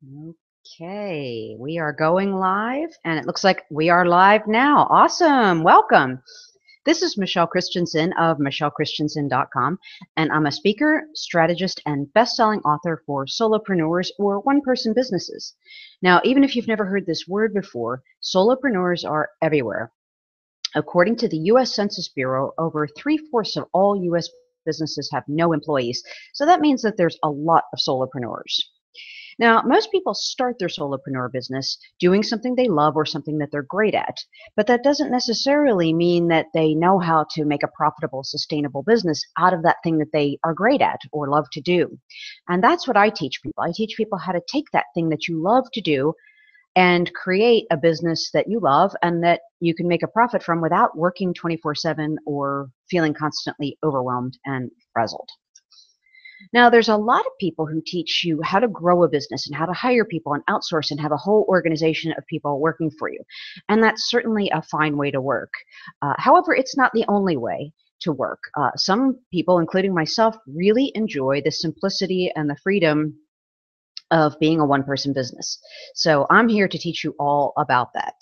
Okay, we are going live, and it looks like we are live now. Awesome. Welcome. This is Michelle Christensen of michellechristensen.com, and I'm a speaker, strategist, and best-selling author for solopreneurs or one-person businesses. Now, even if you've never heard this word before, solopreneurs are everywhere. According to the U.S. Census Bureau, over three-fourths of all U.S. businesses have no employees, so that means that there's a lot of solopreneurs. Now, most people start their solopreneur business doing something they love or something that they're great at, but that doesn't necessarily mean that they know how to make a profitable, sustainable business out of that thing that they are great at or love to do. And that's what I teach people. I teach people how to take that thing that you love to do and create a business that you love and that you can make a profit from without working 24/7 or feeling constantly overwhelmed and frazzled. Now, there's a lot of people who teach you how to grow a business and how to hire people and outsource and have a whole organization of people working for you. And that's certainly a fine way to work. However, it's not the only way to work. Some people, including myself, really enjoy the simplicity and the freedom of being a one-person business. So I'm here to teach you all about that.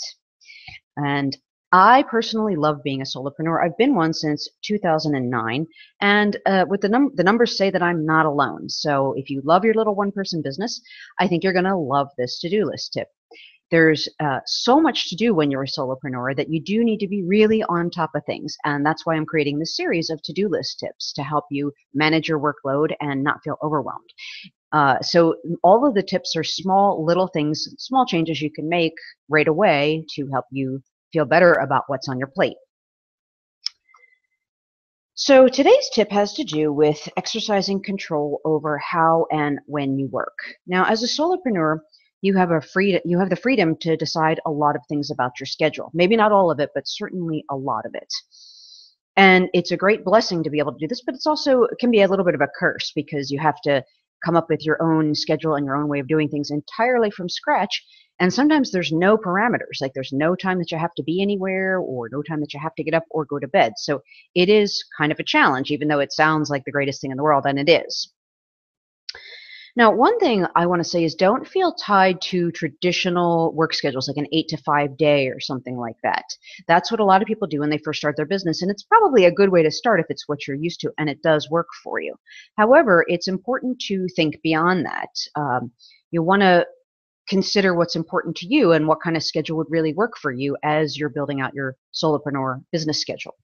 And I personally love being a solopreneur. I've been one since 2009, and with the numbers say that I'm not alone. So if you love your little one-person business, I think you're going to love this to-do list tip. There's so much to do when you're a solopreneur that you do need to be really on top of things, and that's why I'm creating this series of to-do list tips to help you manage your workload and not feel overwhelmed. So all of the tips are small little things, small changes you can make right away to help you feel better about what's on your plate. So today's tip has to do with exercising control over how and when you work. Now, as a solopreneur, you have the freedom to decide a lot of things about your schedule. Maybe not all of it, but certainly a lot of it. And it's a great blessing to be able to do this, but it can be a little bit of a curse because you have to come up with your own schedule and your own way of doing things entirely from scratch. And sometimes there's no parameters, like there's no time that you have to be anywhere or no time that you have to get up or go to bed. So it is kind of a challenge, even though it sounds like the greatest thing in the world, and it is. Now, one thing I want to say is don't feel tied to traditional work schedules, like an 8 to 5 day or something like that. That's what a lot of people do when they first start their business, and it's probably a good way to start if it's what you're used to, and it does work for you. However, it's important to think beyond that. You want to consider what's important to you and what kind of schedule would really work for you as you're building out your solopreneur business schedule.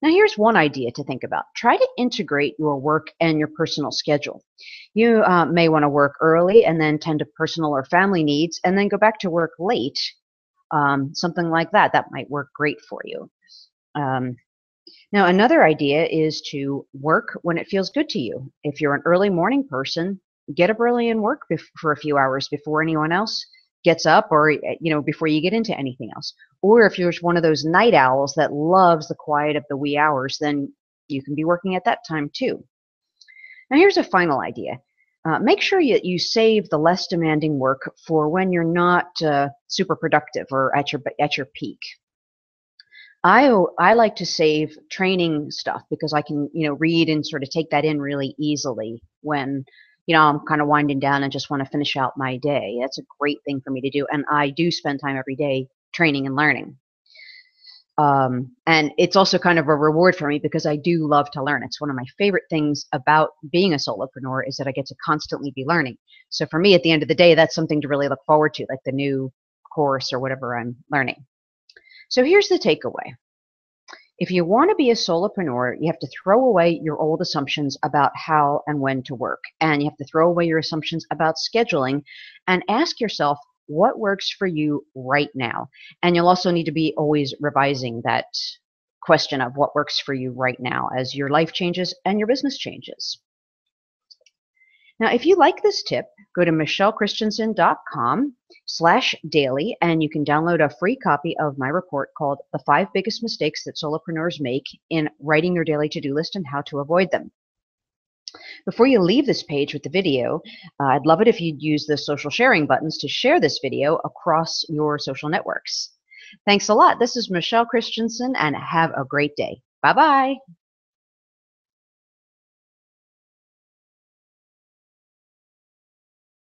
Now, here's one idea to think about. Try to integrate your work and your personal schedule. You may want to work early and then tend to personal or family needs and then go back to work late. Something like that. That might work great for you. Now, another idea is to work when it feels good to you. If you're an early morning person, get up early and work for a few hours before anyone else gets up or before you get into anything else. Or if you're one of those night owls that loves the quiet of the wee hours, then you can be working at that time too. Now here's a final idea. Make sure you save the less demanding work for when you're not super productive or at your peak. I like to save training stuff because I can read and sort of take that in really easily when I'm kind of winding down and just want to finish out my day. That's a great thing for me to do. And I do spend time every day training and learning. And it's also kind of a reward for me because I do love to learn. It's one of my favorite things about being a solopreneur is that I get to constantly be learning. So for me, at the end of the day, that's something to really look forward to, like the new course or whatever I'm learning. So here's the takeaway. If you want to be a solopreneur, you have to throw away your old assumptions about how and when to work. And you have to throw away your assumptions about scheduling and ask yourself what works for you right now. And you'll also need to be always revising that question of what works for you right now as your life changes and your business changes. Now, if you like this tip, go to michellechristensen.com/daily, and you can download a free copy of my report called The 5 Biggest Mistakes That Solopreneurs Make in Writing Your Daily To-Do List and How to Avoid Them. Before you leave this page with the video, I'd love it if you'd use the social sharing buttons to share this video across your social networks. Thanks a lot. This is Michelle Christensen, and have a great day. Bye-bye.